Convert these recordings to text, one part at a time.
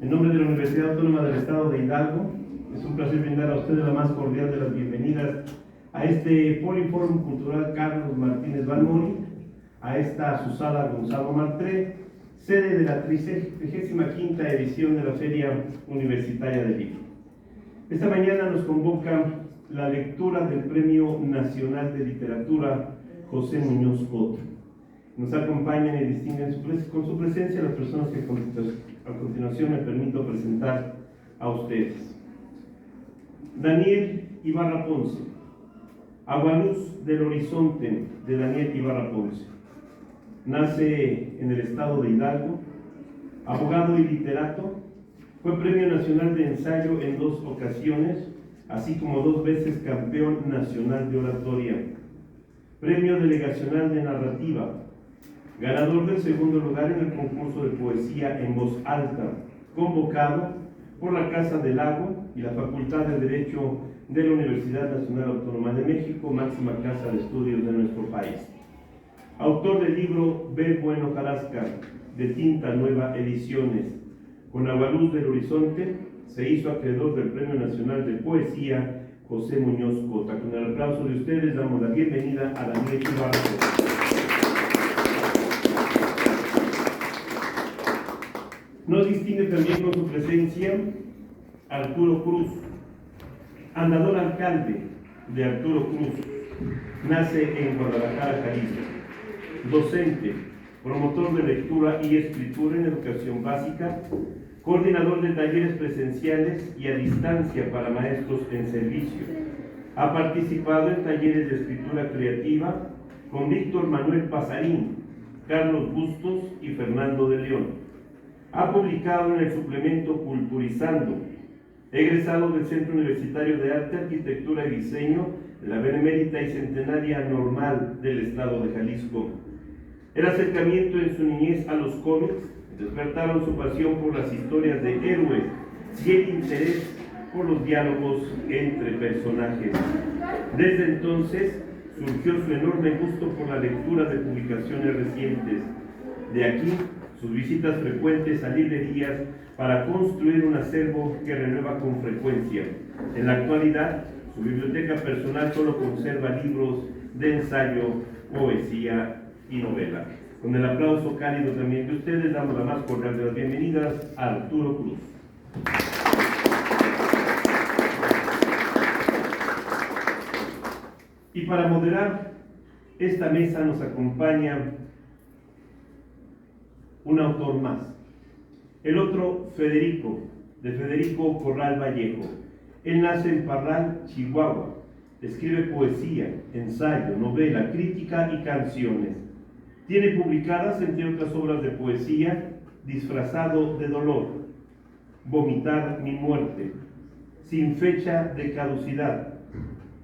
En nombre de la Universidad Autónoma del Estado de Hidalgo, es un placer brindar a ustedes la más cordial de las bienvenidas a este Poliforum Cultural Carlos Martínez Balmori, a esta su sala Gonzalo Martré, sede de la 35ª edición de la Feria Universitaria del Libro. Esta mañana nos convoca la lectura del Premio Nacional de Literatura José Muñoz Cotta. Nos acompañan y distinguen con su presencia las personas que a continuación me permito presentar a ustedes. Daniel Ibarra Ponce, Agualuz del Horizonte, de Daniel Ibarra Ponce. Nace en el estado de Hidalgo, abogado y literato, fue Premio Nacional de Ensayo en 2 ocasiones, así como 2 veces campeón nacional de oratoria, Premio Delegacional de Narrativa, ganador del 2º lugar en el concurso de poesía en voz alta, convocado por la Casa del Lago y la Facultad de Derecho de la Universidad Nacional Autónoma de México, máxima casa de estudios de nuestro país. Autor del libro B. Bueno Jarasca, de Tinta Nueva Ediciones. Con Agualuz del Horizonte se hizo acreedor del Premio Nacional de Poesía José Muñoz Cotta. Con el aplauso de ustedes damos la bienvenida a Daniel Ibarra. Nos distingue también con su presencia Arturo Cruz, andador alcalde de Arturo Cruz. Nace en Guadalajara, Jalisco. Docente, promotor de lectura y escritura en educación básica, coordinador de talleres presenciales y a distancia para maestros en servicio. Ha participado en talleres de escritura creativa con Víctor Manuel Pasarín, Carlos Bustos y Fernando de León. Ha publicado en el suplemento Culturizando, egresado del Centro Universitario de Arte, Arquitectura y Diseño de la Benemérita y Centenaria Normal del Estado de Jalisco. El acercamiento en su niñez a los cómics despertaron su pasión por las historias de héroes y el interés por los diálogos entre personajes. Desde entonces surgió su enorme gusto por la lectura de publicaciones recientes. De aquí sus visitas frecuentes a librerías para construir un acervo que renueva con frecuencia. En la actualidad, su biblioteca personal solo conserva libros de ensayo, poesía y novela. Con el aplauso cálido también de ustedes, damos la más cordial de las bienvenidas a Arturo Cruz. Y para moderar esta mesa nos acompaña un autor más. El otro, Federico, de Federico Corral Vallejo. Él nace en Parral, Chihuahua. Escribe poesía, ensayo, novela, crítica y canciones. Tiene publicadas, entre otras obras de poesía, Disfrazado de dolor, Vomitar mi muerte, Sin fecha de caducidad,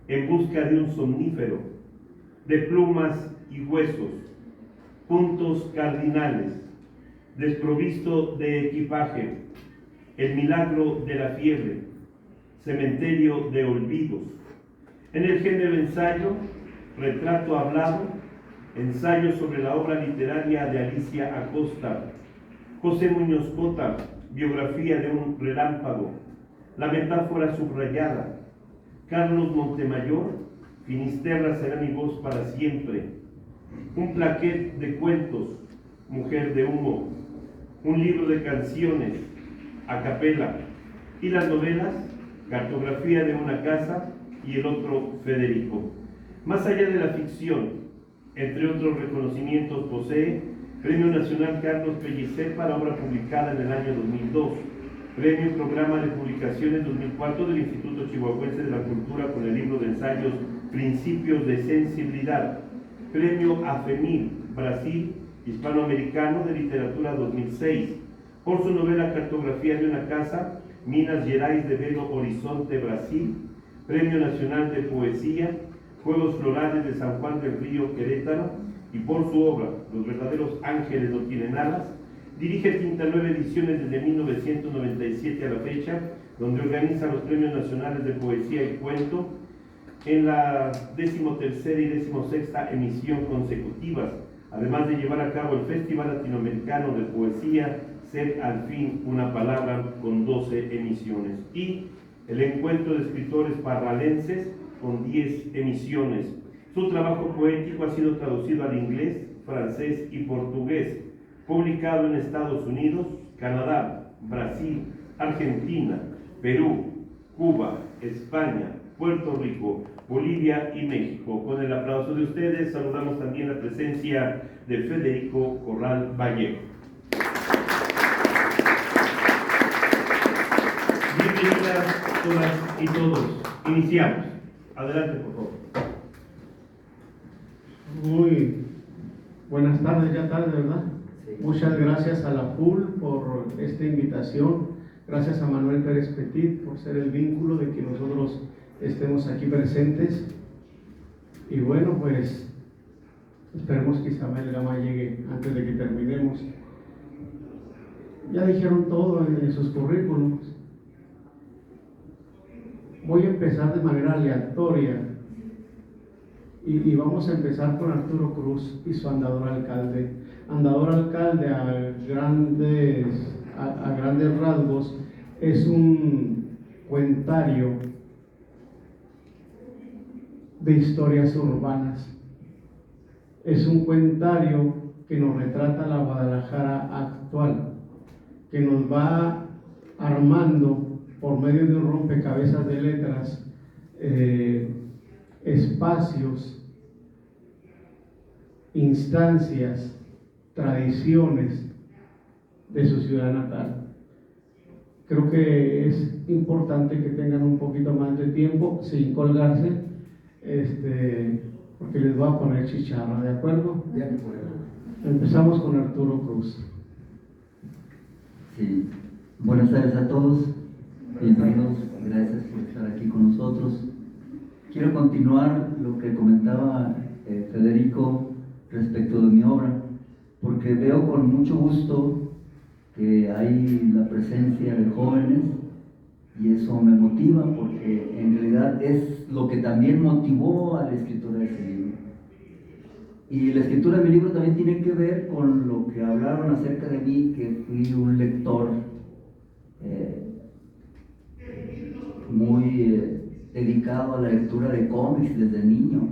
En busca de un somnífero, De plumas y huesos, Puntos cardinales, Desprovisto de equipaje, El milagro de la fiebre, Cementerio de olvidos. En el género ensayo, Retrato hablado, Ensayo sobre la obra literaria de Alicia Acosta, José Muñoz Cotta, Biografía de un relámpago, La metáfora subrayada, Carlos Montemayor, Finisterra será mi voz para siempre, Un plaquet de cuentos, Mujer de humo, un libro de canciones, a capela, y las novelas, Cartografía de una casa y el otro, Federico. Más allá de la ficción, entre otros reconocimientos posee Premio Nacional Carlos Pellicer para obra publicada en el año 2002, Premio Programa de Publicaciones 2004 del Instituto Chihuahuense de la Cultura con el libro de ensayos Principios de Sensibilidad, Premio AFEMIL, Brasil, Hispanoamericano de Literatura 2006, por su novela Cartografía de una casa, Minas Gerais de Belo Horizonte, Brasil, Premio Nacional de Poesía, Juegos Florales de San Juan del Río, Querétaro, y por su obra Los verdaderos ángeles no tienen alas. Dirige Tinta Nueva Ediciones desde 1997 a la fecha, donde organiza los Premios Nacionales de Poesía y Cuento en la 13ª y 16ª emisión consecutivas, además de llevar a cabo el Festival Latinoamericano de Poesía Ser al fin una palabra, con 12 emisiones. Y el Encuentro de Escritores Parralenses, con 10 emisiones. Su trabajo poético ha sido traducido al inglés, francés y portugués, publicado en Estados Unidos, Canadá, Brasil, Argentina, Perú, Cuba, España, Puerto Rico, Bolivia y México. Con el aplauso de ustedes, saludamos también la presencia de Federico Corral Vallejo. Bienvenidas todas y todos. Iniciamos. Adelante, por favor. Muy buenas tardes, ya tarde, ¿verdad? Sí. Muchas gracias a la PUL por esta invitación. Gracias a Manuel Pérez Petit por ser el vínculo de que nosotros estemos aquí presentes. Y bueno, pues esperemos que Isabel Gama llegue antes de que terminemos. Ya dijeron todo en sus currículums. Voy a empezar de manera aleatoria y vamos a empezar con Arturo Cruz y su Andador Alcalde. Andador Alcalde, a grandes rasgos, es un cuentario de historias urbanas. Es un cuentario que nos retrata la Guadalajara actual, que nos va armando por medio de un rompecabezas de letras, espacios, instancias, tradiciones de su ciudad natal. Creo que es importante que tengan un poquito más de tiempo sin colgarse, porque les voy a poner chicharra, ¿de acuerdo? Ya que puedo. Empezamos con Arturo Cruz. Sí. Buenas tardes a todos. Bienvenidos, gracias por estar aquí con nosotros. Quiero continuar lo que comentaba Federico respecto de mi obra, porque veo con mucho gusto que hay la presencia de jóvenes y eso me motiva, porque en realidad es lo que también motivó a la escritura de ese libro. Y la escritura de mi libro también tiene que ver con lo que hablaron acerca de mí, que fui un lector muy dedicado a la lectura de cómics desde niño.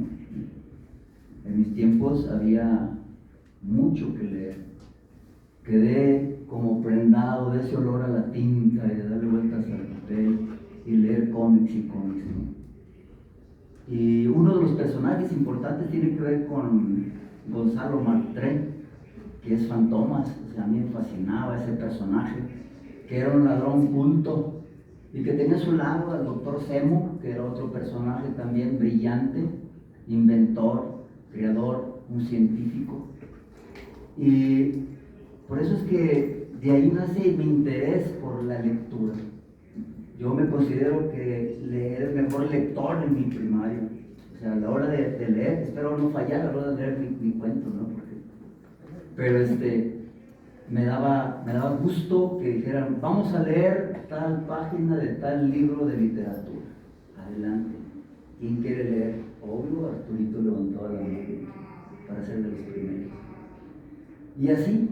En mis tiempos había mucho que leer. Quedé como prendado de ese olor a la tinta y de darle vueltas al papel y leer cómics y cómics, ¿no? Y uno de los personajes importantes tiene que ver con Gonzalo Martré, que es Fantomas. O sea, a mí me fascinaba ese personaje, que era un ladrón culto y que tenía a su lado al doctor Semo, que era otro personaje también brillante, inventor, creador, un científico. Y por eso es que de ahí nace mi interés por la lectura. Yo me considero que era el mejor lector en mi primario. O sea, a la hora de leer, espero no fallar a la hora de leer mi cuento, ¿no? Pero me daba gusto que dijeran, vamos a leer tal página de tal libro de literatura. Adelante. ¿Quién quiere leer? Obvio, Arturito levantaba la mano para ser de los primeros. Y así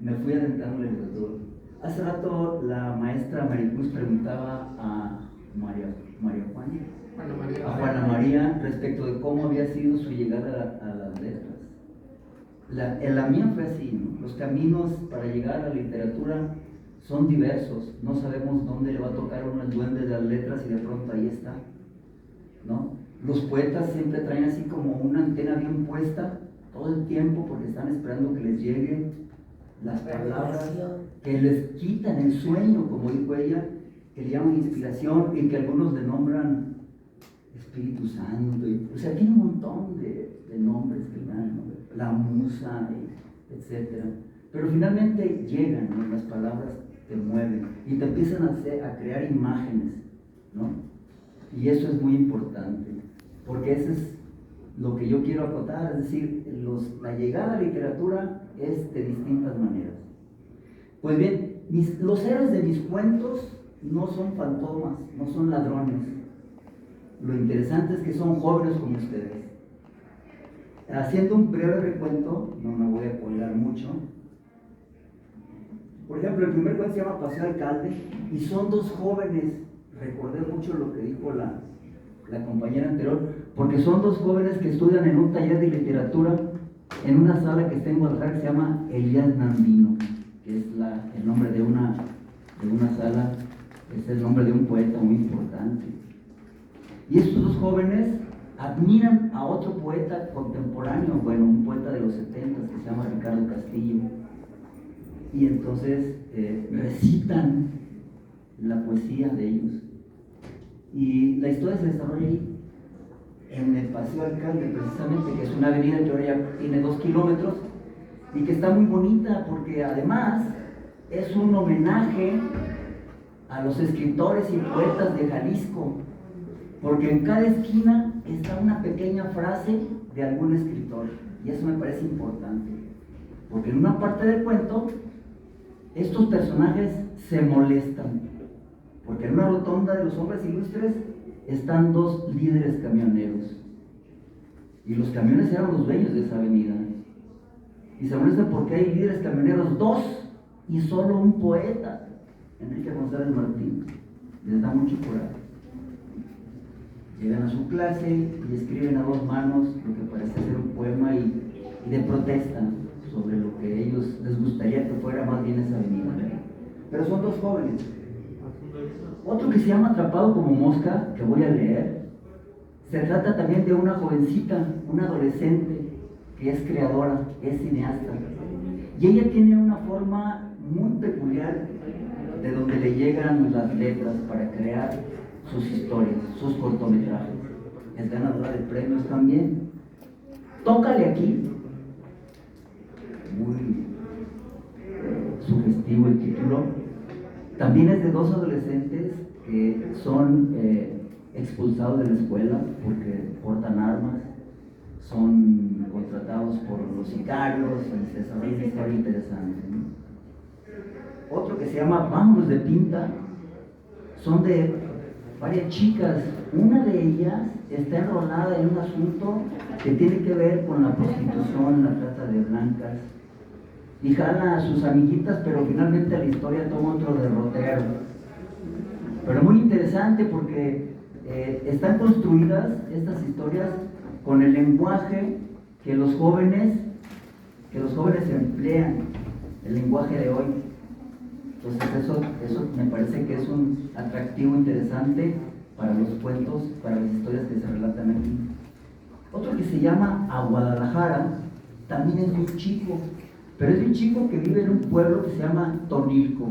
me fui adentrando en la literatura. Hace rato la maestra Maricruz preguntaba a Juana María respecto de cómo había sido su llegada a las letras. La mía fue así, ¿no? Los caminos para llegar a la literatura son diversos. No sabemos dónde le va a tocar a uno el duende de las letras y de pronto ahí está, ¿no? Los poetas siempre traen así como una antena bien puesta todo el tiempo porque están esperando que les lleguen las palabras que les quitan el sueño, como dijo ella, que le llaman inspiración y que algunos le nombran Espíritu Santo. O sea, tiene un montón de nombres que le dan, ¿no? La musa, etc. Pero finalmente llegan, ¿no? Las palabras te mueven y te empiezan a crear imágenes, ¿no? Y eso es muy importante, porque eso es lo que yo quiero acotar, es decir, la llegada a la literatura es de distintas maneras. Pues bien, los héroes de mis cuentos no son fantomas, no son ladrones. Lo interesante es que son jóvenes como ustedes. Haciendo un breve recuento, no me voy a colgar mucho, Por ejemplo, el primer cuento se llama Paseo Alcalde y son dos jóvenes. Recordé mucho lo que dijo la compañera anterior, porque son dos jóvenes que estudian en un taller de literatura en una sala que está en Guadalajara que se llama Elías Nandino, que es el nombre de una sala, es el nombre de un poeta muy importante. Y estos dos jóvenes admiran a otro poeta contemporáneo, bueno, un poeta de los 70 que se llama Ricardo Castillo, y entonces recitan la poesía de ellos. Y la historia se desarrolla ahí, en el Paseo Alcalde, precisamente, que es una avenida que ahora ya tiene 2 kilómetros y que está muy bonita porque además es un homenaje a los escritores y poetas de Jalisco, porque en cada esquina está una pequeña frase de algún escritor, y eso me parece importante, porque en una parte del cuento estos personajes se molestan, porque en una rotonda de los hombres ilustres están dos líderes camioneros, y los camiones eran los dueños de esa avenida, y se molestan porque hay líderes camioneros, 2, y solo un poeta, Enrique González Martín. Les da mucho coraje. Llegan a su clase y escriben a 2 manos lo que parece ser un poema y de protesta sobre lo que a ellos les gustaría que fuera más bien esa avenida. Pero son 2 jóvenes. Otro que se llama Atrapado como mosca, que voy a leer, se trata también de una jovencita, una adolescente, que es creadora, es cineasta. Y ella tiene una forma muy peculiar de donde le llegan las letras para crear sus historias, sus cortometrajes. Es ganadora de premios también. Tócale aquí, muy sugestivo el título. También es de 2 adolescentes que son expulsados de la escuela porque portan armas, son contratados por los sicarios y se desarrolla una historia interesante, ¿no? Otro que se llama Vámonos de Pinta, son de varias chicas. Una de ellas está enrolada en un asunto que tiene que ver con la prostitución, la trata de blancas, y jala a sus amiguitas, pero finalmente la historia toma otro derrotero. Pero muy interesante porque están construidas estas historias con el lenguaje que los jóvenes emplean, el lenguaje de hoy. Entonces eso me parece que es un atractivo interesante para los cuentos, para las historias que se relatan aquí. Otro que se llama A Guadalajara, también es de un chico, pero es de un chico que vive en un pueblo que se llama Tonilco.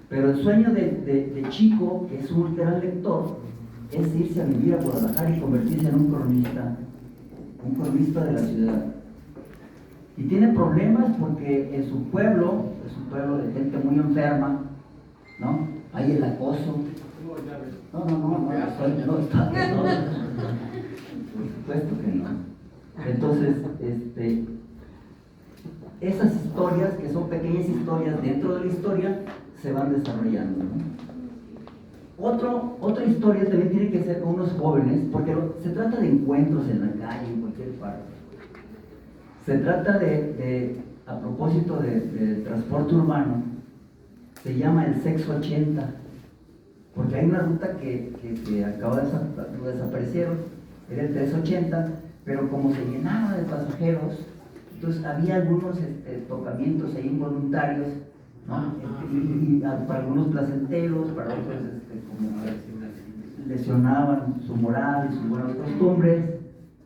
Pero el sueño de chico, que es un gran lector, es irse a vivir a Guadalajara y convertirse en un cronista de la ciudad. Y tiene problemas porque en su pueblo, es un pueblo de gente muy enferma, ¿no? Hay el acoso. No, por supuesto que no. Entonces, esas historias, que son pequeñas historias dentro de la historia, se van desarrollando, ¿no? Otra historia también tiene que ser con unos jóvenes, porque se trata de encuentros en la calle, en cualquier parte. Se trata a propósito de transporte urbano, se llama el Sexo 80, porque hay una ruta que acaba de desaparecer, era el 380, pero como se llenaba de pasajeros, entonces había algunos tocamientos ahí involuntarios, ¿no? Y para algunos placenteros, para otros como lesionaban su moral y sus buenas costumbres,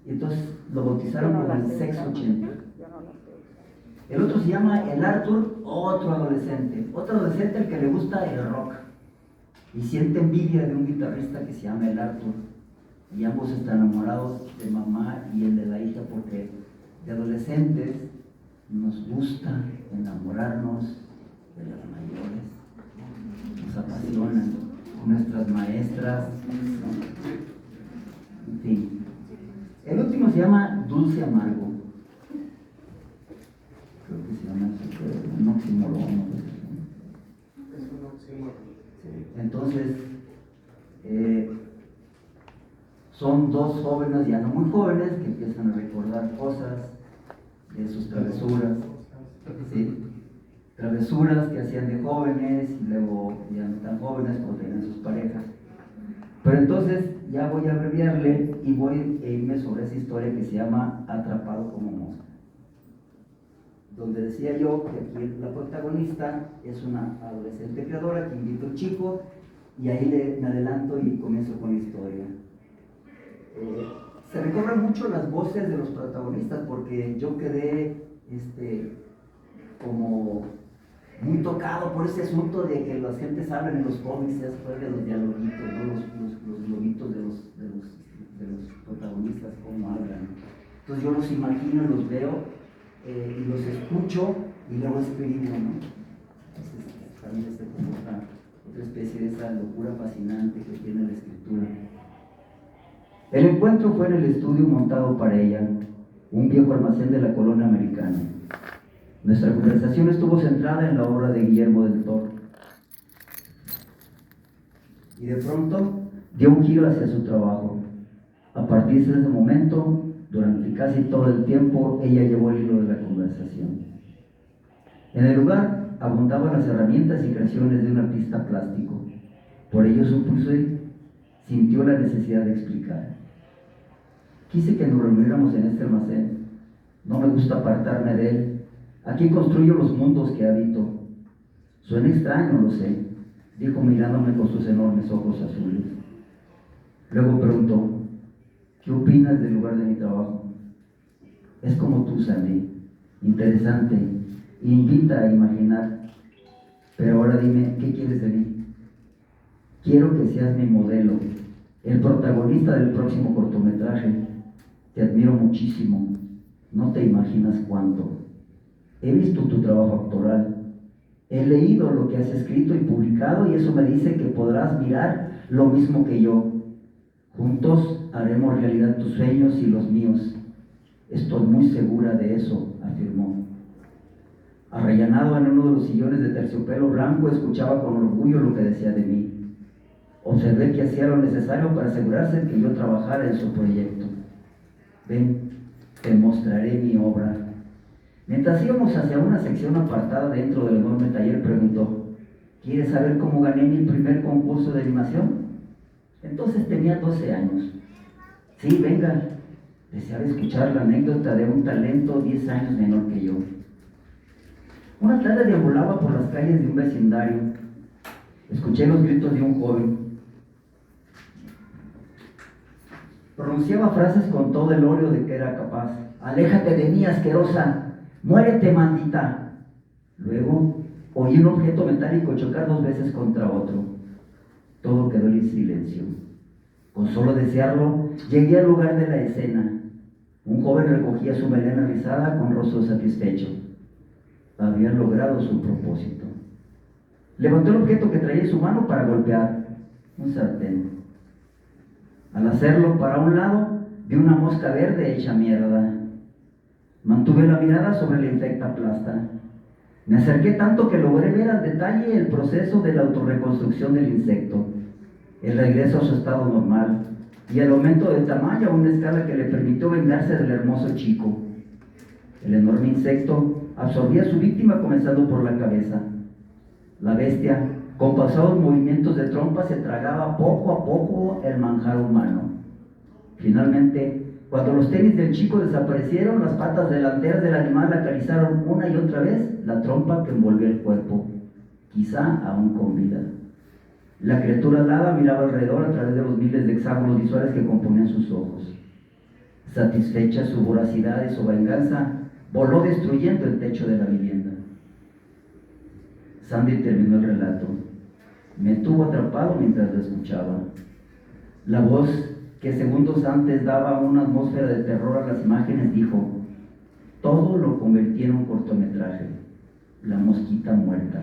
y entonces lo bautizaron como el Sexo 80. El otro se llama el Arthur, otro adolescente al que le gusta el rock y siente envidia de un guitarrista que se llama el Arthur, y ambos están enamorados de mamá y el de la hija, porque de adolescentes nos gusta enamorarnos de las mayores, nos apasionan nuestras maestras, ¿no? En fin. El último se llama Dulce Amargo. Creo que se llama un oxímoron, ¿no? Es un oxímoron. Entonces, son 2 jóvenes, ya no muy jóvenes, que empiezan a recordar cosas de sus travesuras, ¿sí? travesuras que hacían de jóvenes y luego ya no tan jóvenes cuando tenían sus parejas. Pero entonces ya voy a abreviarle y voy a irme sobre esa historia que se llama Atrapado como mosca, donde decía yo que aquí la protagonista es una adolescente creadora que invita a un chico, y ahí me adelanto y comienzo con la historia. Se recobran mucho las voces de los protagonistas porque yo quedé como muy tocado por ese asunto de que las gentes hablan en los cómics, ya después de los dialoguitos, ¿no? los globitos de los protagonistas, cómo hablan. Entonces yo los imagino, los veo y los escucho y luego escribo, ¿no? Entonces también como otra especie de esa locura fascinante que tiene la escritura. El encuentro fue en el estudio montado para ella, un viejo almacén de la colonia americana. Nuestra conversación estuvo centrada en la obra de Guillermo del Toro. Y de pronto dio un giro hacia su trabajo. A partir de ese momento, durante casi todo el tiempo, ella llevó el hilo de la conversación. En el lugar abundaban las herramientas y creaciones de un artista plástico. Por ello sintió la necesidad de explicar. Quise que nos reuniéramos en este almacén. No me gusta apartarme de él. Aquí construyo los mundos que habito. Suena extraño, lo sé, dijo mirándome con sus enormes ojos azules. Luego preguntó, ¿qué opinas del lugar de mi trabajo? Es como tú, Sandy, interesante, invita a imaginar. Pero ahora dime, ¿qué quieres de mí? Quiero que seas mi modelo, el protagonista del próximo cortometraje. Te admiro muchísimo, no te imaginas cuánto. He visto tu trabajo actoral, he leído lo que has escrito y publicado y eso me dice que podrás mirar lo mismo que yo. Juntos haremos realidad tus sueños y los míos. Estoy muy segura de eso, afirmó. Arrellanado en uno de los sillones de terciopelo blanco, escuchaba con orgullo lo que decía de mí. Observé que hacía lo necesario para asegurarse que yo trabajara en su proyecto. Ven, te mostraré mi obra. Mientras íbamos hacia una sección apartada dentro del enorme taller, preguntó, ¿quieres saber cómo gané mi primer concurso de animación? Entonces tenía 12 años. Sí, venga. Deseaba escuchar la anécdota de un talento 10 años menor que yo. Una tarde deambulaba por las calles de un vecindario. Escuché los gritos de un joven. Pronunciaba frases con todo el óleo de que era capaz. Aléjate de mí, asquerosa. Muérete, maldita. Luego oí un objeto metálico chocar 2 veces contra otro. Todo quedó en silencio. Con solo desearlo, llegué al lugar de la escena. Un joven recogía su melena rizada con rostro satisfecho. Había logrado su propósito. Levantó el objeto que traía en su mano para golpear, un sartén. Al hacerlo para un lado, vi una mosca verde hecha mierda. Mantuve la mirada sobre la infecta plasta. Me acerqué tanto que logré ver al detalle el proceso de la autorreconstrucción del insecto, el regreso a su estado normal y el aumento de tamaño a una escala que le permitió vengarse del hermoso chico. El enorme insecto absorbía a su víctima comenzando por la cabeza. La bestia, con pasados movimientos de trompa, se tragaba poco a poco el manjar humano. Finalmente, cuando los tenis del chico desaparecieron, las patas delanteras del animal acarizaron una y otra vez la trompa que envolvía el cuerpo, quizá aún con vida. La criatura alada miraba alrededor a través de los miles de hexágonos visuales que componían sus ojos. Satisfecha su voracidad y su venganza, voló destruyendo el techo de la vivienda. Sandy terminó el relato. Me tuvo atrapado mientras lo escuchaba. La voz que segundos antes daba una atmósfera de terror a las imágenes dijo: todo lo convertí en un cortometraje, La mosquita muerta.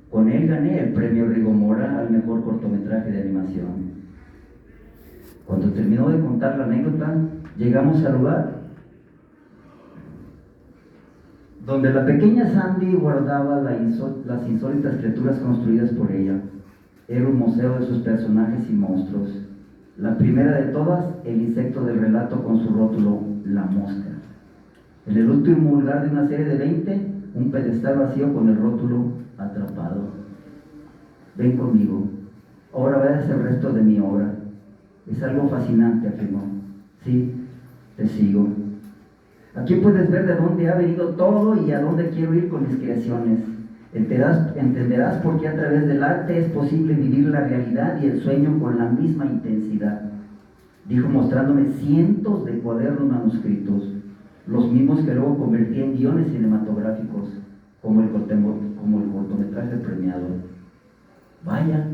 Con él gané el premio Rigo Mora al mejor cortometraje de animación. Cuando terminó de contar la anécdota, llegamos al lugar donde la pequeña Sandy guardaba las insólitas criaturas construidas por ella. Era un museo de sus personajes y monstruos. La primera de todas, el insecto del relato con su rótulo, La Mosca. En el último lugar de una serie de 20, un pedestal vacío con el rótulo atrapado. Ven conmigo, ahora veas el resto de mi obra. Es algo fascinante, afirmó. Sí, te sigo. Aquí puedes ver de dónde ha venido todo y a dónde quiero ir con mis creaciones. Entenderás por qué a través del arte es posible vivir la realidad y el sueño con la misma intensidad, dijo, mostrándome cientos de cuadernos manuscritos, los mismos que luego convertí en guiones cinematográficos, como el cortometraje premiado. Vaya,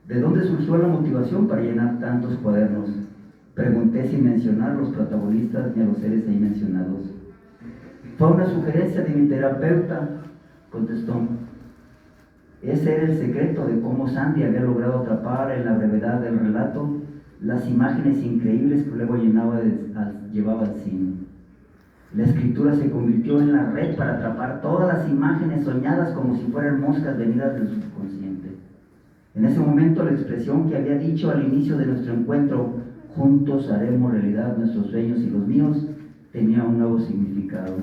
¿de dónde surgió la motivación para llenar tantos cuadernos? Pregunté sin mencionar los protagonistas ni a los seres ahí mencionados. Fue una sugerencia de mi terapeuta, contestó. Ese era el secreto de cómo Sandy había logrado atrapar en la brevedad del relato las imágenes increíbles que luego llevaba al cine. La escritura se convirtió en la red para atrapar todas las imágenes soñadas como si fueran moscas venidas del subconsciente. En ese momento la expresión que había dicho al inicio de nuestro encuentro, juntos haremos realidad nuestros sueños y los míos, tenía un nuevo significado.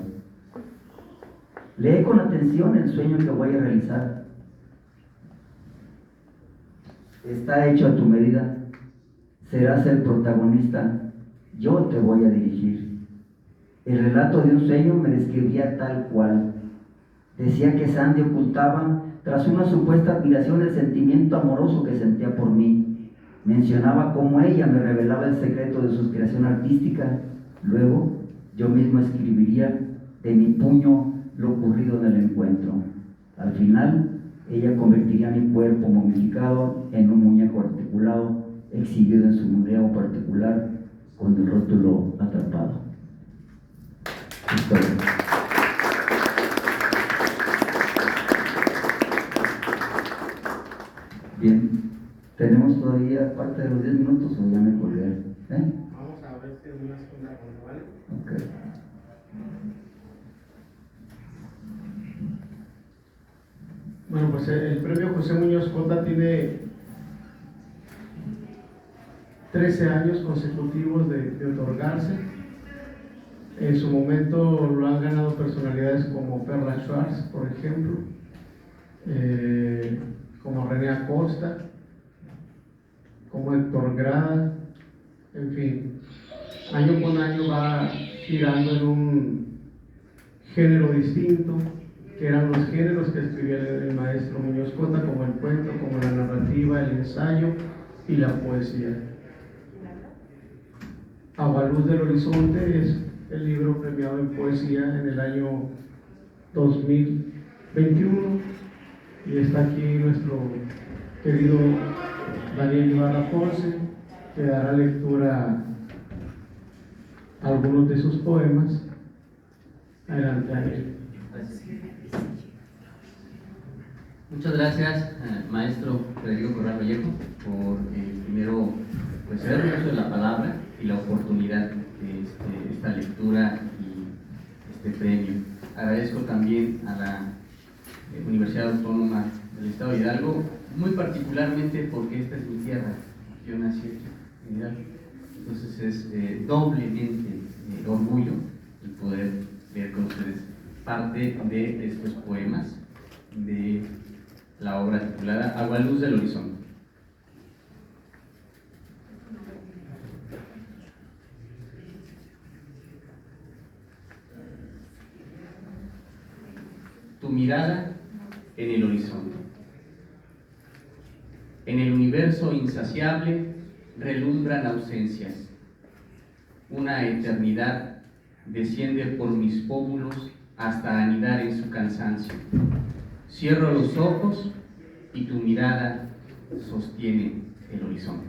Lee con atención el sueño que voy a realizar. Está hecho a tu medida. Serás el protagonista. Yo te voy a dirigir. El relato de un sueño me describía tal cual. Decía que Sandy ocultaba, tras una supuesta admiración, el sentimiento amoroso que sentía por mí. Mencionaba cómo ella me revelaba el secreto de su creación artística. Luego, yo mismo escribiría de mi puño lo ocurrido en el encuentro. Al final, ella convertiría mi cuerpo momificado en un muñeco articulado, exhibido en su museo particular, con el rótulo atrapado. Historia. Bien, ¿tenemos todavía parte de los 10 minutos o ya me colgué? Vamos a ver si es una segunda ronda, ¿vale? Ok. Bueno, pues el premio José Muñoz Cota tiene 13 años consecutivos de otorgarse. En su momento lo han ganado personalidades como Perla Schwartz, por ejemplo, como René Acosta, como Héctor Grada, en fin, año con año va girando en un género distinto, que eran los géneros que escribía el maestro Muñoz Cota, como el cuento, como la narrativa, el ensayo y la poesía. Agualuz del Horizonte es el libro premiado en poesía en el año 2021 y está aquí nuestro querido Daniel Ibarra Ponce, que dará lectura a algunos de sus poemas. Adelante, Daniel. Muchas gracias, maestro Federico Corral Vallejo, por primero pues haber uso de la palabra y la oportunidad de esta lectura y este premio. Agradezco también a la Universidad Autónoma del Estado de Hidalgo, muy particularmente porque esta es mi tierra. Yo nací en Hidalgo, entonces es doblemente orgullo el poder leer con ustedes parte de estos poemas de la obra titulada Agualuz del Horizonte. Tu mirada en el horizonte. En el universo insaciable relumbran ausencias. Una eternidad desciende por mis pómulos hasta anidar en su cansancio. Cierro los ojos y tu mirada sostiene el horizonte.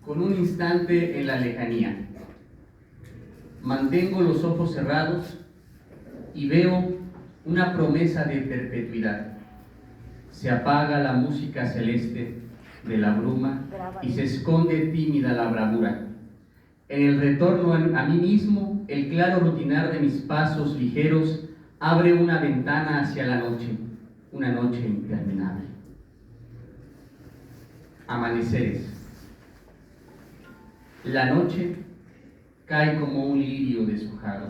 Con un instante en la lejanía, mantengo los ojos cerrados y veo una promesa de perpetuidad. Se apaga la música celeste de la bruma y se esconde tímida la bravura. En el retorno a mí mismo, el claro rutinar de mis pasos ligeros abre una ventana hacia la noche, una noche interminable. Amaneceres. La noche cae como un lirio deshojado.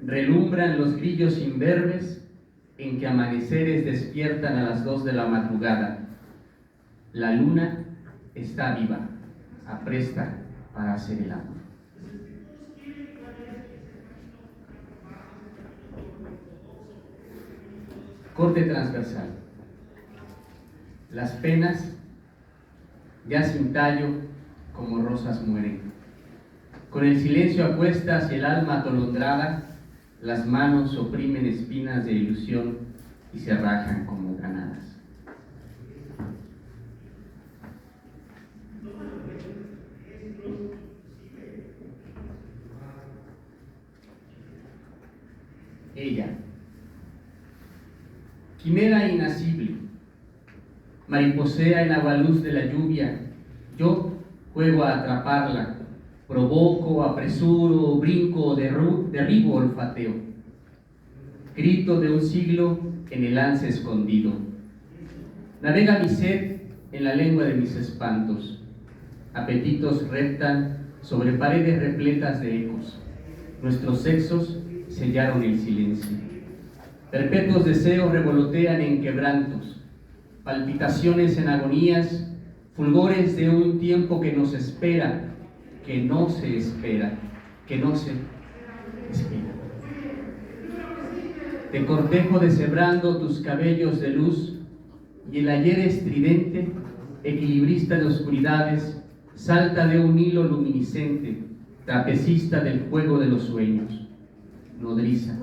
Relumbran los grillos imberbes en que amaneceres despiertan a las 2 de la madrugada. La luna está viva, apresta para hacer el amor. Corte transversal. Las penas, ya sin tallo, como rosas mueren. Con el silencio a cuestas y el alma atolondrada, las manos oprimen espinas de ilusión y se rajan como granadas. Ella, quimera inacible, mariposea en agualuz de la lluvia, yo juego a atraparla, provoco, apresuro, brinco, derribo, olfateo. Grito de un siglo en el lance escondido. Navega mi sed en la lengua de mis espantos. Apetitos reptan sobre paredes repletas de ecos. Nuestros sexos sellaron el silencio. Perpetuos deseos revolotean en quebrantos. Palpitaciones en agonías, fulgores de un tiempo que nos espera, que no se espera, que no se espera. Te cortejo deshebrando tus cabellos de luz y el ayer estridente, equilibrista de oscuridades, salta de un hilo luminiscente, trapecista del juego de los sueños. Nodriza,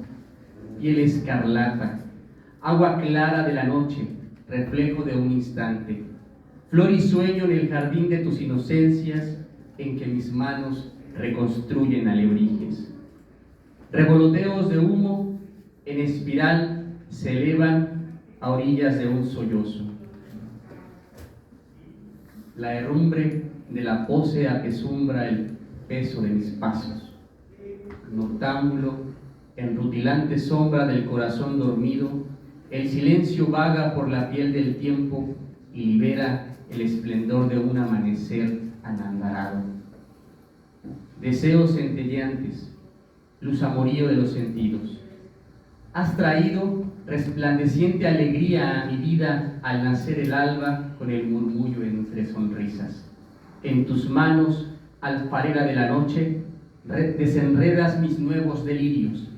piel escarlata, agua clara de la noche, reflejo de un instante, flor y sueño en el jardín de tus inocencias, en que mis manos reconstruyen alebrijes. Revoloteos de humo en espiral se elevan a orillas de un sollozo. La herrumbre de la pose apesumbra el peso de mis pasos. Noctámbulo, en rutilante sombra del corazón dormido, el silencio vaga por la piel del tiempo y libera el esplendor de un amanecer anandarado. Deseos centelleantes, luz amorío de los sentidos. Has traído resplandeciente alegría a mi vida al nacer el alba con el murmullo entre sonrisas. En tus manos, alfarera de la noche, desenredas mis nuevos delirios.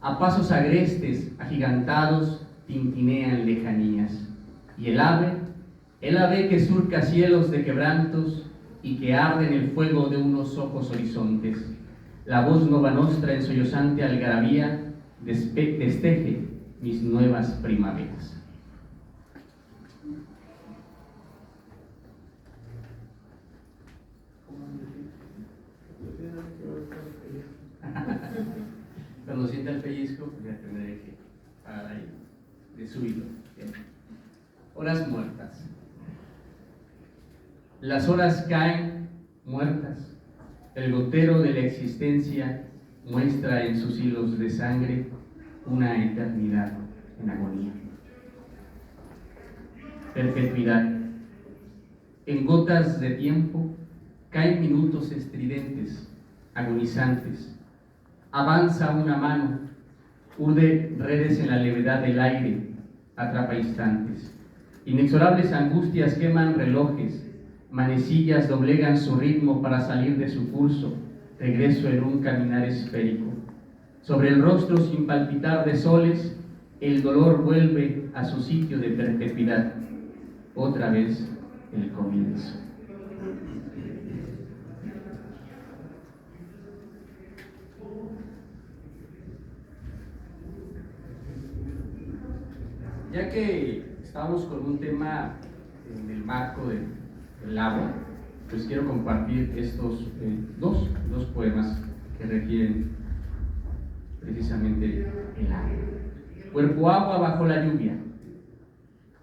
A pasos agrestes, agigantados, tintinean lejanías. Y el ave que surca cielos de quebrantos y que arde en el fuego de unos ojos horizontes. La voz nova nostra en sollozante algarabía desteje mis nuevas primaveras. Cuando sienta el pellizco, ya tendré que parar ahí, de subirlo. Bien. Horas muertas. Las horas caen muertas. El gotero de la existencia muestra en sus hilos de sangre una eternidad en agonía. Perpetuidad. En gotas de tiempo caen minutos estridentes, agonizantes. Avanza una mano, urde redes en la levedad del aire, atrapa instantes. Inexorables angustias queman relojes, manecillas doblegan su ritmo para salir de su curso, regreso en un caminar esférico. Sobre el rostro sin palpitar de soles, el dolor vuelve a su sitio de perpetuidad. Otra vez el comienzo. Ya que estamos con un tema en el marco del agua, pues quiero compartir estos dos poemas que requieren precisamente el agua. Cuerpo agua bajo la lluvia.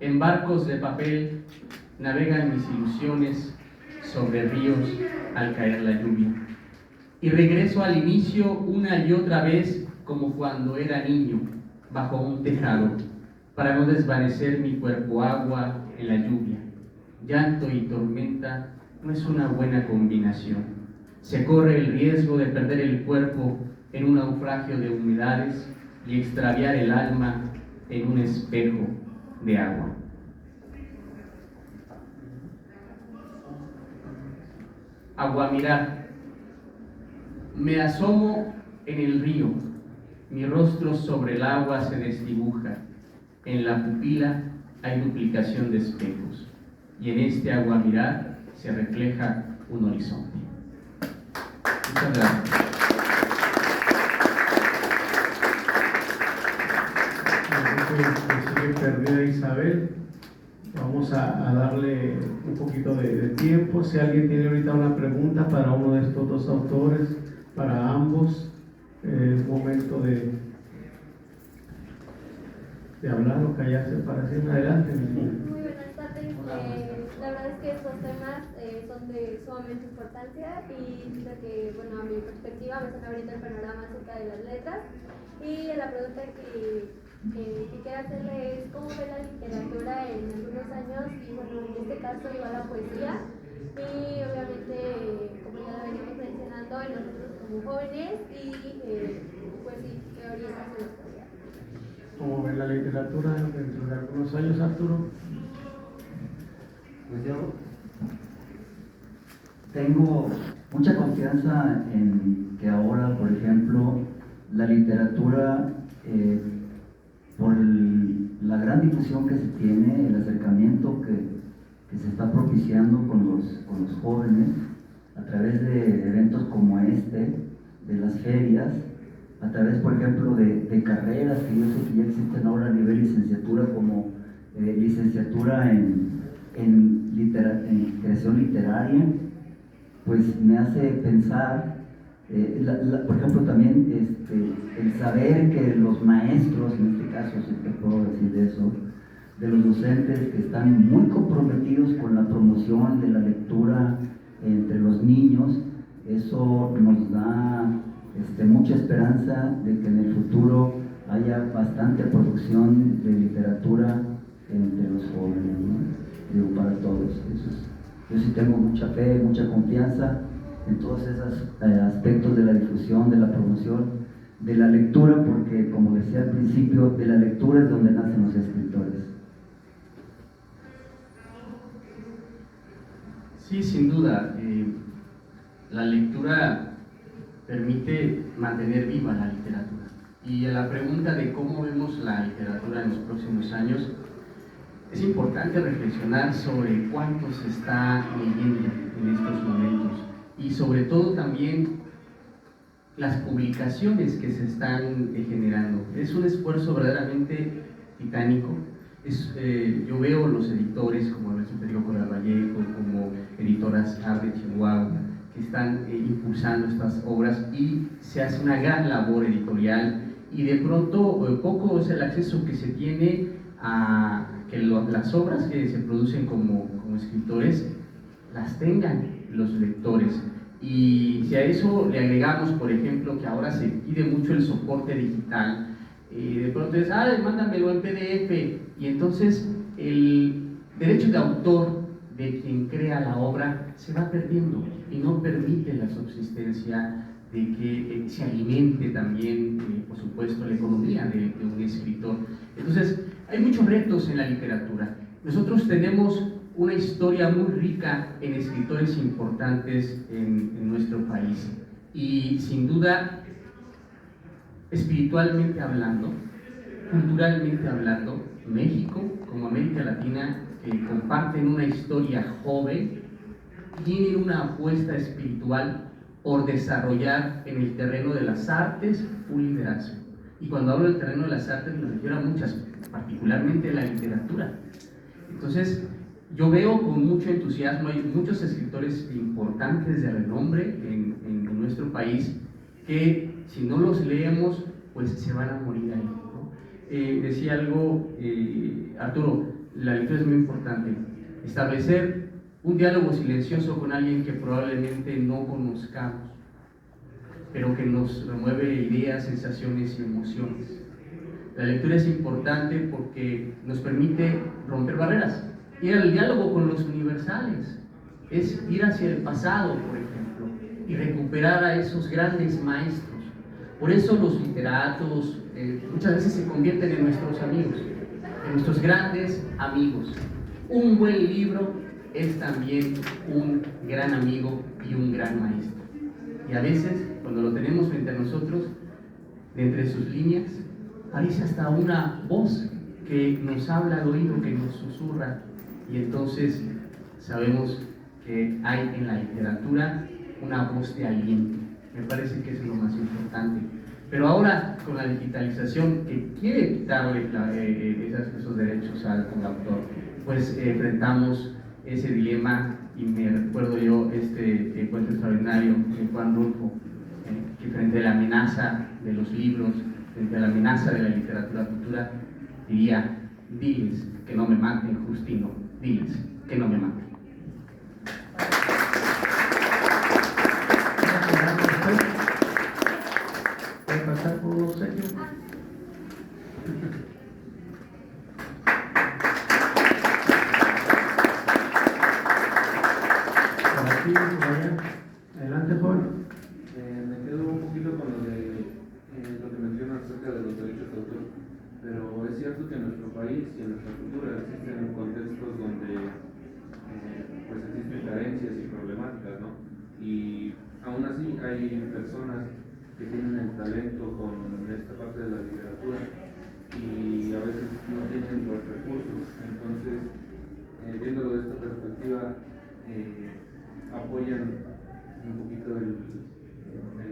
En barcos de papel navegan mis ilusiones sobre ríos al caer la lluvia. Y regreso al inicio una y otra vez como cuando era niño, bajo un tejado, para no desvanecer mi cuerpo agua en la lluvia. Llanto y tormenta no es una buena combinación. Se corre el riesgo de perder el cuerpo en un naufragio de humedades y extraviar el alma en un espejo de agua. Aguamirar. Me asomo en el río, mi rostro sobre el agua se desdibuja, en la pupila hay duplicación de espejos, y en este aguamirar se refleja un horizonte. Muchas gracias. Sigue perdida Isabel. Vamos a darle un poquito de tiempo. Si alguien tiene ahorita una pregunta para uno de estos dos autores, para ambos, es momento de hablar o callarse para siempre. Adelante. Muy buenas tardes. La verdad es que estos temas son de sumamente importancia y siento que, bueno, a mi perspectiva me están abriendo el panorama acerca de las letras. Y la pregunta que quiero hacerle es cómo ve la literatura en algunos años y, bueno, en este caso igual la poesía. Y obviamente, como ya lo venimos mencionando, nosotros como jóvenes y pues sí, qué orientación podría. ¿Cómo ve la literatura dentro de algunos años, Arturo? Pues yo tengo mucha confianza en que ahora, por ejemplo, la literatura, por la gran difusión que se tiene, el acercamiento que se está propiciando con los jóvenes, a través de eventos como este, de las ferias, a través, por ejemplo, de carreras que yo sé que ya existen ahora a nivel licenciatura, como licenciatura en creación literaria, pues me hace pensar, por ejemplo, también el saber que los maestros, en este caso, si te puedo decir eso, de los docentes que están muy comprometidos con la promoción de la lectura entre los niños, eso nos da mucha esperanza de que en el futuro haya bastante producción de literatura entre los jóvenes, ¿no? Digo, para todos. Yo sí tengo mucha fe, mucha confianza en todos esos aspectos de la difusión, de la promoción, de la lectura, porque, como decía al principio, de la lectura es donde nacen los escritores. Sí, sin duda. La lectura permite mantener viva la literatura. Y a la pregunta de cómo vemos la literatura en los próximos años, es importante reflexionar sobre cuánto se está leyendo en estos momentos y sobre todo también las publicaciones que se están generando. Es un esfuerzo verdaderamente titánico. Yo veo los editores como el maestro Federico Corral Vallejo, como Editoras Arte Chihuahua, que están impulsando estas obras y se hace una gran labor editorial, y de pronto poco es el acceso que se tiene a que las obras que se producen como escritores las tengan los lectores. Y si a eso le agregamos, por ejemplo, que ahora se pide mucho el soporte digital, de pronto es, mándamelo en PDF, y entonces el derecho de autor de quien crea la obra se va perdiendo y no permite la subsistencia de que se alimente también, por supuesto, la economía de un escritor. Entonces, hay muchos retos en la literatura. Nosotros tenemos una historia muy rica en escritores importantes en nuestro país, y sin duda, espiritualmente hablando, culturalmente hablando, México como América Latina, que comparten una historia joven, tienen una apuesta espiritual por desarrollar en el terreno de las artes un liderazgo. Y cuando hablo del terreno de las artes me refiero a muchas, particularmente la literatura. Entonces, yo veo con mucho entusiasmo, hay muchos escritores importantes de renombre en nuestro país que, si no los leemos, pues se van a morir ahí, ¿no? Decía algo Arturo, la lectura es muy importante. Establecer un diálogo silencioso con alguien que probablemente no conozcamos, pero que nos remueve ideas, sensaciones y emociones. La lectura es importante porque nos permite romper barreras, ir al diálogo con los universales, es ir hacia el pasado, por ejemplo, y recuperar a esos grandes maestros. Por eso los literatos muchas veces se convierten en nuestros amigos, en nuestros grandes amigos. Un buen libro es también un gran amigo y un gran maestro. Y a veces, cuando lo tenemos frente a nosotros, de entre sus líneas, aparece hasta una voz que nos habla al oído, que nos susurra, y entonces sabemos que hay en la literatura una voz de aliento. Me parece que eso es lo más importante. Pero ahora, con la digitalización que quiere quitarle esos derechos al autor, pues enfrentamos ese dilema, y me recuerdo yo este cuento extraordinario de Juan Rulfo, que frente a la amenaza de los libros, frente a la amenaza de la literatura futura, diría: diles que no me maten, Justino, diles que no me maten. ¿Puede pasar por un obsequio? Por aquí, por allá. Adelante, joven. Me quedo un poquito con lo que mencionan acerca de los derechos de autor, pero es cierto que en nuestro país y en nuestra cultura existen contextos donde pues existen carencias y problemáticas, ¿no? Y aún así hay personas que tienen el talento con esta parte de la literatura y a veces no tienen los recursos. Entonces, viéndolo de esta perspectiva, apoyan un poquito el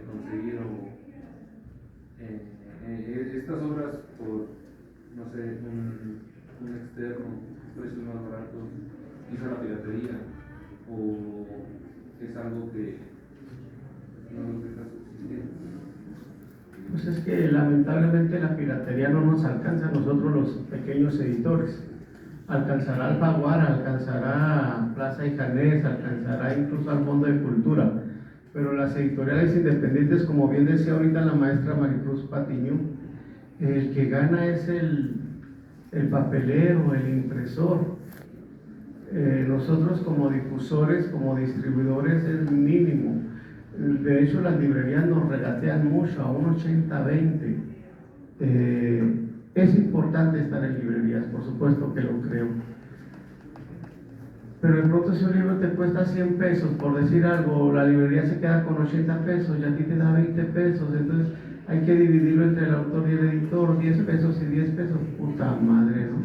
conseguir estas obras por, no sé, un externo, precios más baratos, quizá la piratería, o es algo que no nos deja subsistir. Pues es que lamentablemente la piratería no nos alcanza a nosotros los pequeños editores. Alcanzará Alfaguara, alcanzará Plaza y Janés, alcanzará incluso al Fondo de Cultura, pero las editoriales independientes, como bien decía ahorita la maestra Maricruz Patiño, el que gana es el papelero, el impresor. Nosotros como difusores, como distribuidores es mínimo. De hecho, las librerías nos regatean mucho, a un 80-20. Es importante estar en librerías, por supuesto que lo creo. Pero de pronto si un libro te cuesta 100 pesos, por decir algo, la librería se queda con 80 pesos y a ti te da 20 pesos, entonces hay que dividirlo entre el autor y el editor, 10 pesos y 10 pesos, puta madre, ¿no?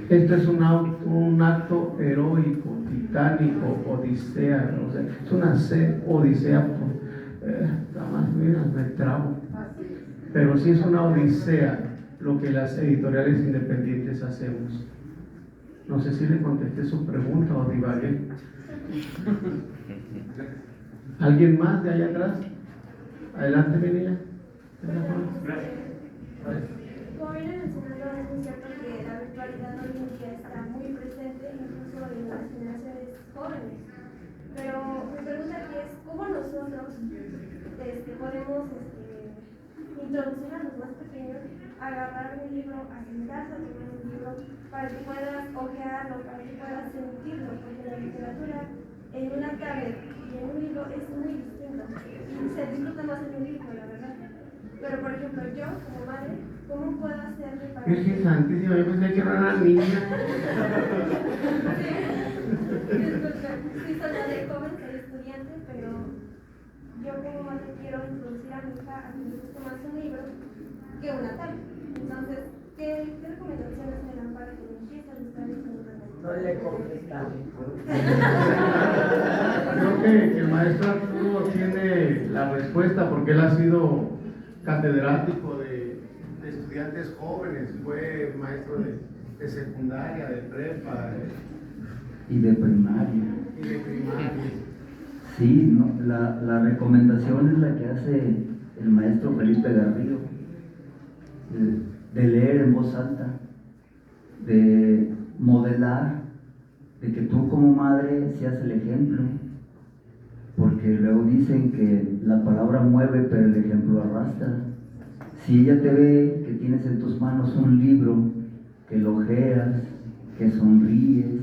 Esto es un acto heroico, titánico, odisea, o sea, es una odisea, más mira, me trabo. Pero sí es una odisea lo que las editoriales independientes hacemos. No sé si le contesté su pregunta o divagué. ¿Alguien más de allá atrás? Adelante, mi niña. Gracias. Como viene mencionando, es muy cierto que la virtualidad hoy en día está muy presente, incluso en las generaciones jóvenes. Pero mi pregunta aquí es: ¿cómo nosotros podemos introducir a los más pequeños a agarrar un libro, a sentarse a tomar un libro, para que puedas ojearlo, para que puedas sentirlo? Porque la literatura en una tablet y en un libro es muy distinto y se disfruta más en un libro, la verdad. Pero por ejemplo, yo como madre, ¿cómo puedo hacerle para Virgen Santísima, yo pensé que era una niña. Disculpe, sí soy madre joven, soy estudiante, pero yo como madre quiero introducir a mi hija a que le guste más un libro que una tablet. Entonces, ¿qué recomendaciones me dan para que me empiece a gustar ese libro? No le contestamos. Creo que el maestro Arturo tiene la respuesta, porque él ha sido catedrático de estudiantes jóvenes, fue maestro de secundaria, de prepa Y de primaria. y de primaria. Sí, no, la recomendación es la que hace el maestro Felipe Garrido, de leer en voz alta, de modelar, de que tú como madre seas el ejemplo, porque porque luego dicen que la palabra mueve, pero el ejemplo arrastra. Si ella te ve que tienes en tus manos un libro, que lo ojeas, que sonríes,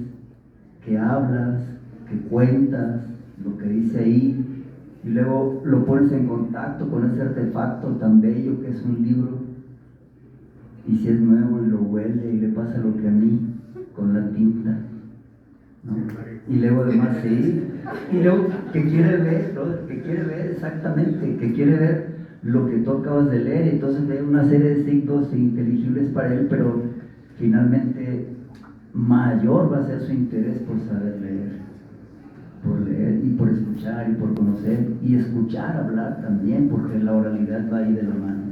que hablas, que cuentas lo que dice ahí, y luego lo pones en contacto con ese artefacto tan bello que es un libro, y si es nuevo y lo huele y le pasa lo que a mí con la tinta, ¿no? Y luego además sí, y luego que quiere ver, ¿no? Que quiere ver exactamente, que quiere ver lo que tú acabas de leer, entonces ve una serie de signos inteligibles para él, pero finalmente mayor va a ser su interés por saber leer, por leer y por escuchar y por conocer y escuchar hablar también, porque la oralidad va ahí de la mano.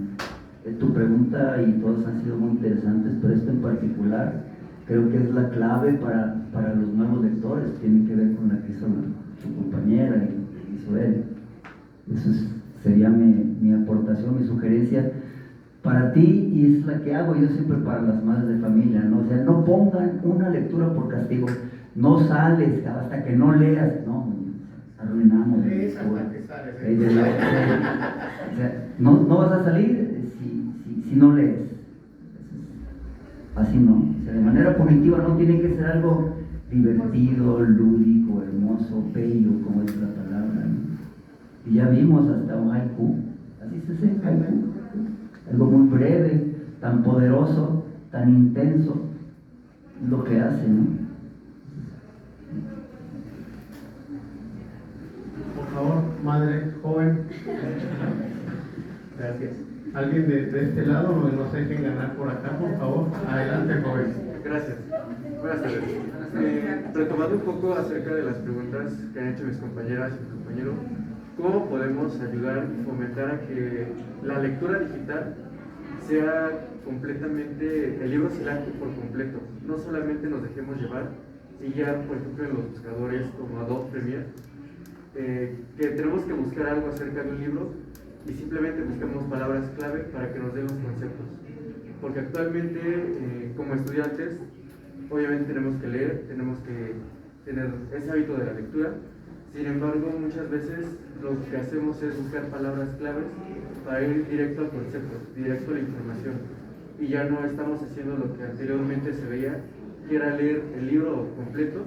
Tu pregunta y todas han sido muy interesantes, pero esto en particular creo que es la clave para los nuevos lectores, tiene que ver con la que hizo su compañera y hizo él. Eso sería mi aportación, mi sugerencia para ti, y es la que hago yo siempre para las madres de familia, ¿no? O sea, no pongan una lectura por castigo, no sales hasta que no leas, no, arruinamos. O sea, no vas a salir si no lees. Así no, o sea, de manera punitiva, no tiene que ser algo divertido, lúdico, hermoso, bello, como es la palabra, ¿no? Y ya vimos hasta un haiku, así se dice, haiku, algo muy breve, tan poderoso, tan intenso, lo que hace, ¿no? Por favor, madre joven. Gracias. Alguien de este lado, no se dejen ganar por acá, por favor. Adelante, joven. Gracias. Buenas tardes. Retomando un poco acerca de las preguntas que han hecho mis compañeras y mi compañero, ¿cómo podemos ayudar y fomentar a que la lectura digital sea completamente, el libro se lea por completo? No solamente nos dejemos llevar y ya, por ejemplo, en los buscadores como Adobe Premiere, que tenemos que buscar algo acerca de un libro y simplemente buscamos palabras clave para que nos den los conceptos. Porque actualmente, como estudiantes, obviamente tenemos que leer, tenemos que tener ese hábito de la lectura. Sin embargo, muchas veces lo que hacemos es buscar palabras claves para ir directo al concepto, directo a la información. Y ya no estamos haciendo lo que anteriormente se veía, que era leer el libro completo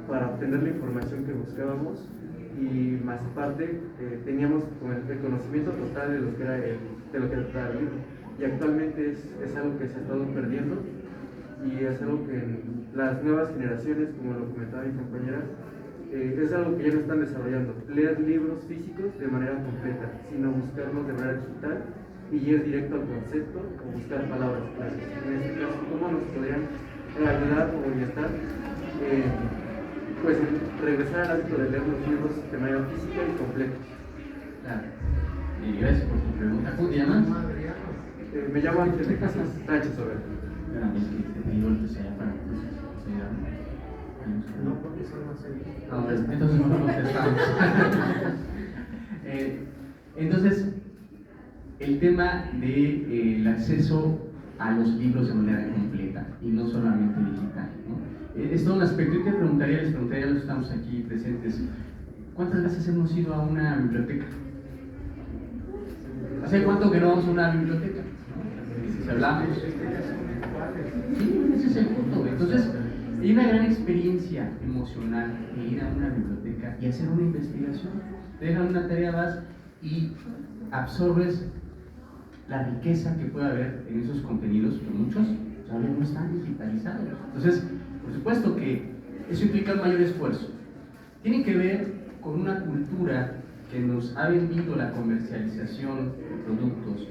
para obtener la información que buscábamos, y más aparte teníamos el conocimiento total de lo que era trataba el libro. Y actualmente es algo que se ha estado perdiendo, y es algo que en las nuevas generaciones, como lo comentaba mi compañera, es algo que ya no están desarrollando, leer libros físicos de manera completa, sino buscarlos de manera digital y ir directo al concepto o buscar palabras claves. En este caso, ¿cómo nos podrían ayudar o orientar? Pues regresar al hábito de leer los libros de manera física y completa. Claro. Gracias por tu pregunta. ¿Cómo te llamas? Me llamo Ángel de Casas Sánchez Sobera. Es que te digo el que sea para No, porque son más seguidos. no, entonces no contestamos. Entonces, el tema del acceso a los libros de manera completa y no solamente digital, ¿no? Es todo un aspecto. Yo les preguntaría a los que estamos aquí presentes, ¿cuántas veces hemos ido a una biblioteca? ¿Hace cuánto que no vamos a una biblioteca? ¿No? Si hablamos. Sí, ese es el punto. Entonces, hay una gran experiencia emocional de ir a una biblioteca y hacer una investigación. Te dejan una tarea, vas y absorbes la riqueza que puede haber en esos contenidos, que muchos todavía no están digitalizados. Entonces, por supuesto que eso implica un mayor esfuerzo. Tiene que ver con una cultura que nos ha vendido la comercialización de productos,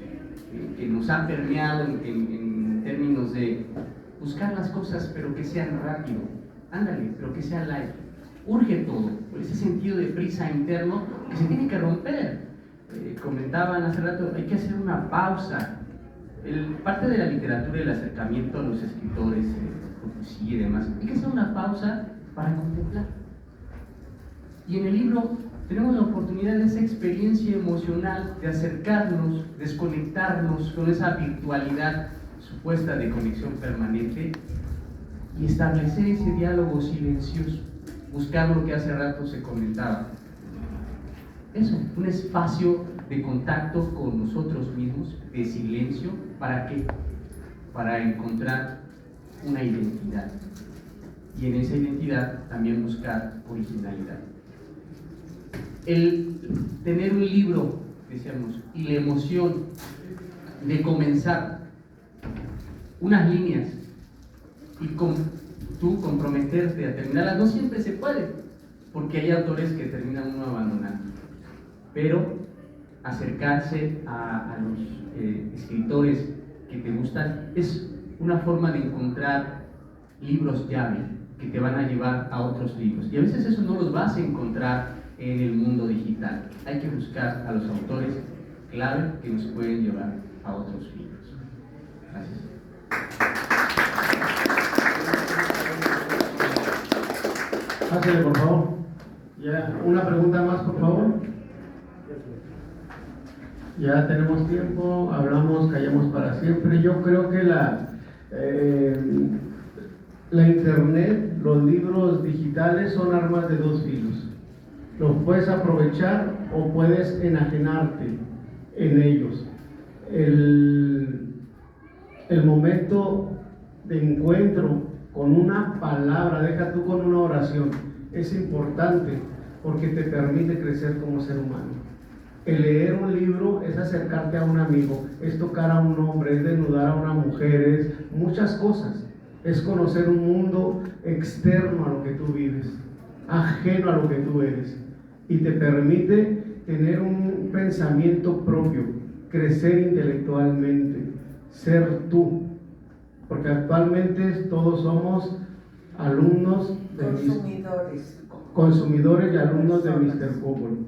que nos ha permeado en términos de buscar las cosas, pero que sean rápido. Ándale, pero que sea light. Urge todo, por ese sentido de prisa interno que se tiene que romper. Comentaban hace rato, hay que hacer una pausa. Parte de la literatura y el acercamiento a los escritores, poesía y demás, hay que hacer una pausa para contemplar. Y en el libro tenemos la oportunidad de esa experiencia emocional, de acercarnos, desconectarnos con esa virtualidad supuesta de conexión permanente y establecer ese diálogo silencioso, buscar lo que hace rato se comentaba, eso, un espacio de contacto con nosotros mismos, de silencio. ¿Para qué? Para encontrar una identidad. Y en esa identidad también buscar originalidad. El tener un libro, decíamos, y la emoción de comenzar unas líneas y tú comprometerte a terminarlas, no siempre se puede, porque hay autores que terminan uno abandonando, pero acercarse a los escritores que te gustan es una forma de encontrar libros llave que te van a llevar a otros libros, y a veces eso no los vas a encontrar en el mundo digital. Hay que buscar a los autores clave que nos pueden llevar a otros libros. Gracias. Pásale, por favor. Ya, una pregunta más, por favor. Ya tenemos tiempo, hablamos, callamos para siempre. Yo creo que la internet, los libros digitales son armas de dos filos. Los puedes aprovechar o puedes enajenarte en ellos. El momento de encuentro con una palabra, deja tú con una oración, es importante porque te permite crecer como ser humano. El leer un libro es acercarte a un amigo, es tocar a un hombre, es desnudar a una mujer, es muchas cosas. Es conocer un mundo externo a lo que tú vives, ajeno a lo que tú eres, y te permite tener un pensamiento propio, crecer intelectualmente, ser tú, porque actualmente todos somos alumnos de consumidores y alumnos de Mr. Google.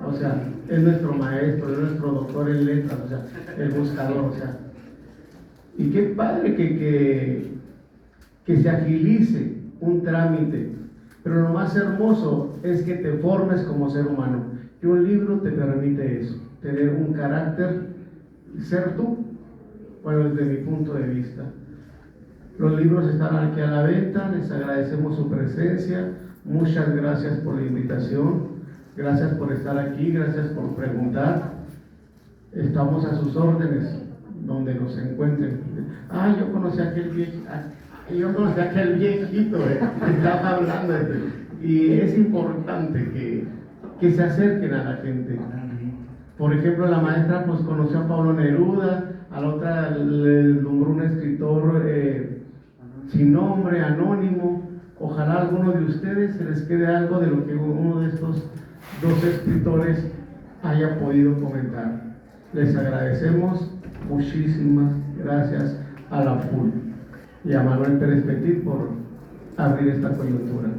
O sea, es nuestro maestro, es nuestro doctor en letras, o sea, el buscador, o sea. Y qué padre que se agilice un trámite, pero lo más hermoso es que te formes como ser humano. Y un libro te permite eso, tener un carácter, ser tú, bueno, desde mi punto de vista. Los libros están aquí a la venta, les agradecemos su presencia, muchas gracias por la invitación, gracias por estar aquí, gracias por preguntar. Estamos a sus órdenes, donde nos encuentren. Yo conocí a aquel viejito, que estaba hablando, y es importante que se acerquen a la gente. Por ejemplo, la maestra pues conoció a Pablo Neruda, a la otra le deslumbró un escritor sin nombre, anónimo. Ojalá a alguno de ustedes se les quede algo de lo que uno de estos dos escritores haya podido comentar. Les agradecemos, muchísimas gracias a la FUL y a Manuel Pérez Petit por abrir esta coyuntura.